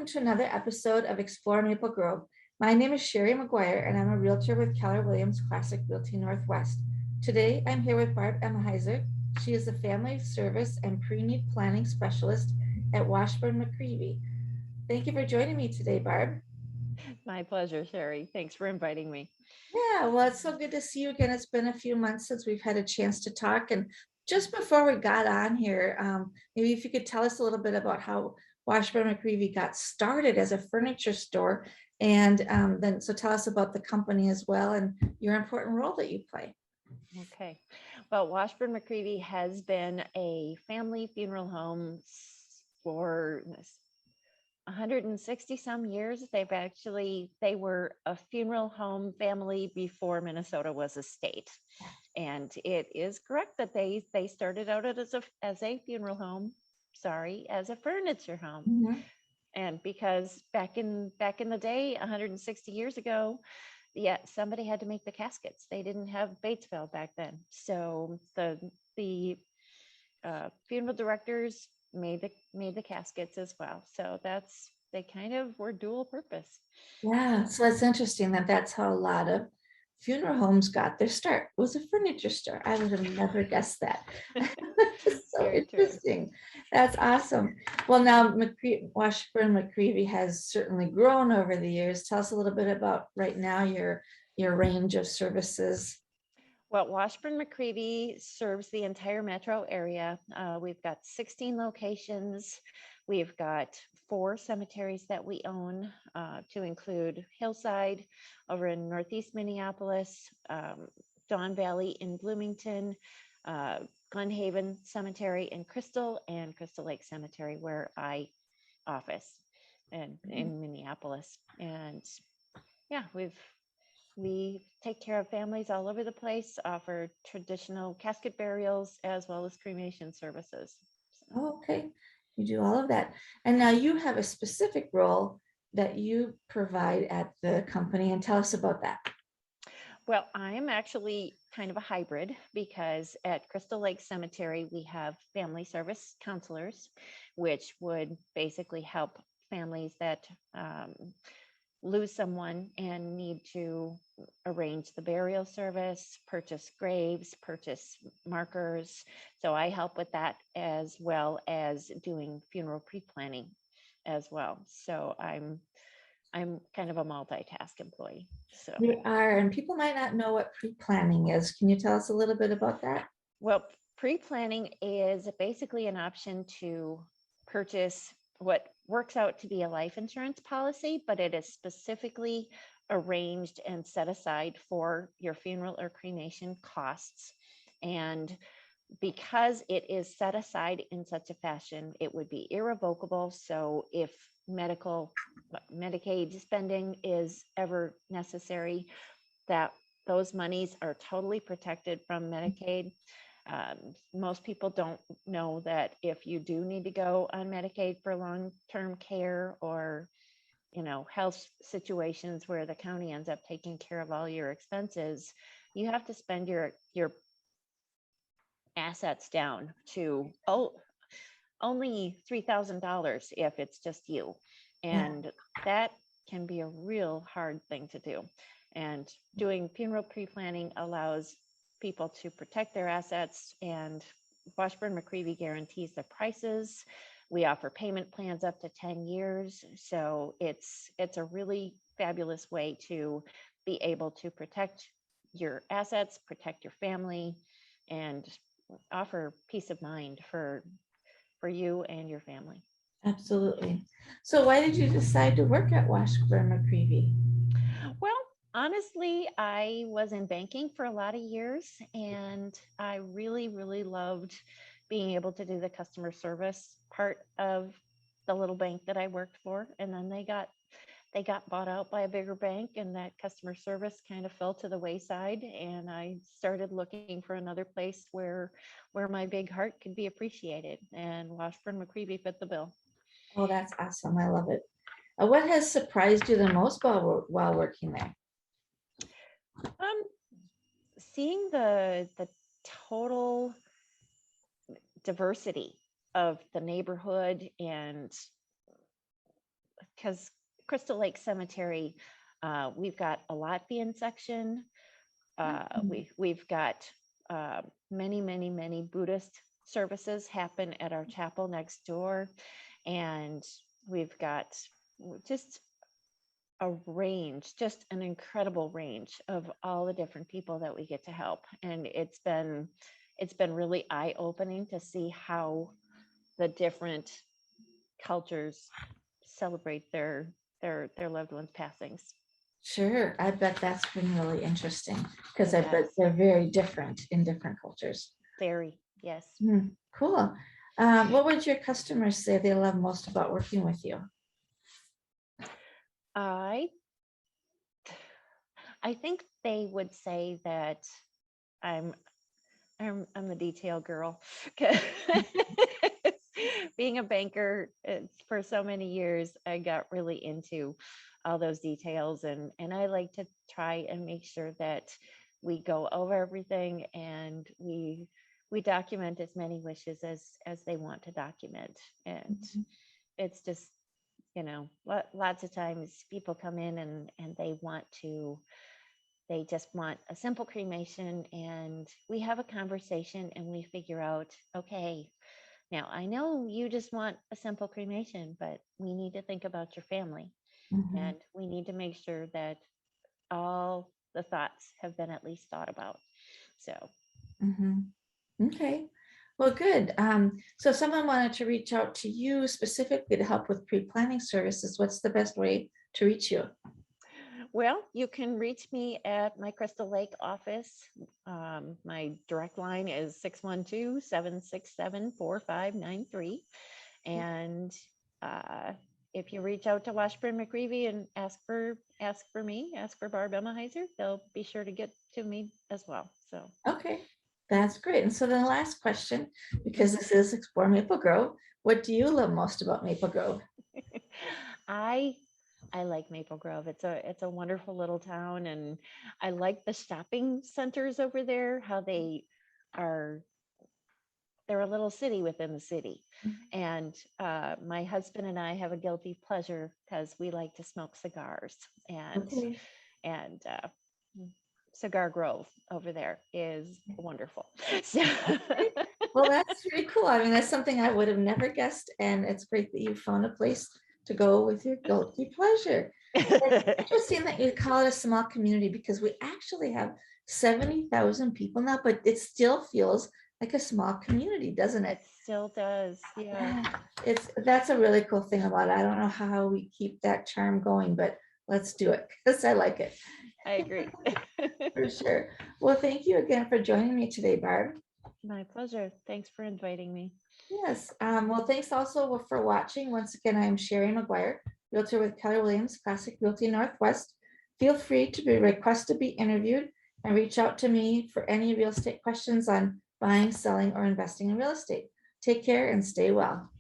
welcome to another episode of Explore Maple Grove. My name is Shari McGuire, and I'm a realtor with Keller Williams Classic Realty Northwest. Today, I'm here with Barb Emahiser. She is the Family Service and Pre-Need Planning Specialist at Washburn-McReavy. Thank you for joining me today, Barb. My pleasure, Shari. Thanks for inviting me. Yeah, well, it's so good to see you again. It's been a few months since we've had a chance to talk. And just before we got on here, maybe if you could tell us a little bit about how Washburn-McReavy got started as a furniture store. And then, so tell us about the company as well and your important role that you play. Okay. Well, Washburn-McReavy has been a family funeral home for 160 some years. They were a funeral home family before Minnesota was a state. And it is correct that they started out as a funeral home, as a furniture home. Mhm. And because back in the day, 160 years ago, somebody had to make the caskets. They didn't have Batesville back then. So the funeral directors made the caskets as well. So they kind of were dual purpose. Yeah, so it's interesting that that's how a lot of funeral homes got their start. It was a furniture store. I would have never guessed that. So Very true. interesting. That's awesome. Well, now Washburn-McReavy has certainly grown over the years. Tell us a little bit about right now your range of services. Well, Washburn-McReavy serves the entire metro area. We've got 16 locations. We've got 4 cemeteries that we own, to include Hillside over in Northeast Minneapolis, Dawn Valley in Bloomington, Glen Haven Cemetery in Crystal, and Crystal Lake Cemetery, where I office, and in Minneapolis. And yeah, we take care of families all over the place, offer traditional casket burials as well as cremation services. Oh, okay. You do all of that. And now you have a specific role that you provide at the company, and tell us about that. Well, I am actually kind of a hybrid because at Crystal Lake Cemetery, we have family service counselors, which would basically help families that lose someone and need to arrange the burial service, purchase graves, purchase markers. So I help with that as well as doing funeral pre-planning as well. So I'm kind of a multitask employee. So You are, and people might not know what pre-planning is. Can you tell us a little bit about that? well, pre-planning is basically an option to purchase what works out to be a life insurance policy, but it is specifically arranged and set aside for your funeral or cremation costs. And because it is set aside in such a fashion, it would be irrevocable. So if Medicaid spending is ever necessary, that those monies are totally protected from Medicaid. Most people don't know that if you do need to go on Medicaid for long-term care or health situations where the county ends up taking care of all your expenses, you have to spend your assets down to only $3,000 if it's just you. And that can be a real hard thing to do. And doing funeral pre-planning allows people to protect their assets, and Washburn-McReavy guarantees the prices. We offer payment plans up to 10 years. So it's a really fabulous way to be able to protect your assets, protect your family, and offer peace of mind for you and your family. Absolutely. So why did you decide to work at Washburn-McReavy? Well, honestly, I was in banking for a lot of years, and I really, really loved being able to do the customer service part of the little bank that I worked for. And then they got bought out by a bigger bank, and that customer service kind of fell to the wayside. And I started looking for another place where my big heart could be appreciated. And Washburn-McReavy fit the bill. Oh, that's awesome. I love it. What has surprised you the most while working there? Seeing the total diversity of the neighborhood and because Crystal Lake Cemetery, we've got a Latvian section. We've got many Buddhist services happen at our chapel next door. And we've got just a range, just an incredible range of all the different people that we get to help. And it's been really eye-opening to see how the different cultures celebrate their loved ones' passings. Sure, I bet that's been really interesting because I bet Yes. they're very different in different cultures. Very, yes. Cool. What would your customers say they love most about working with you? I think they would say that I'm the detail girl. Being a banker for so many years, I got really into all those details, and I like to try and make sure that we go over everything and we document as many wishes as they want to document. And it's just, lots of times people come in and they just want a simple cremation, and we have a conversation and we figure out, okay, now I know you just want a simple cremation, but we need to think about your family, and we need to make sure that all the thoughts have been at least thought about. So. Okay, well, good. So if someone wanted to reach out to you specifically to help with pre-planning services, what's the best way to reach you? Well, you can reach me at my Crystal Lake office. My direct line is 612-767-4593. And if you reach out to Washburn-McReavy and ask for me, ask for Barb Emahiser, they'll be sure to get to me as well. So. Okay, that's great. And so the last question, because this is Explore Maple Grove, what do you love most about Maple Grove? I like Maple Grove. It's a wonderful little town, and I like the shopping centers over there, how they're a little city within the city. And my husband and I have a guilty pleasure because we like to smoke cigars, and Cigar Grove over there is wonderful. So. Well, that's pretty cool. I mean, that's something I would have never guessed, and it's great that you found a place to go with your guilty pleasure. It's interesting that you call it a small community, because we actually have 70,000 people now, but it still feels like a small community, doesn't it? It still does. Yeah. That's a really cool thing about it. I don't know how we keep that charm going, but let's do it because I like it. I agree. For sure. Well, thank you again for joining me today, Barb. My pleasure. Thanks for inviting me. Yes. Well, thanks also for watching. Once again, I'm Shari McGuire, Realtor with Keller Williams Classic Realty Northwest. Feel free to request to be interviewed and reach out to me for any real estate questions on buying, selling, or investing in real estate. Take care and stay well.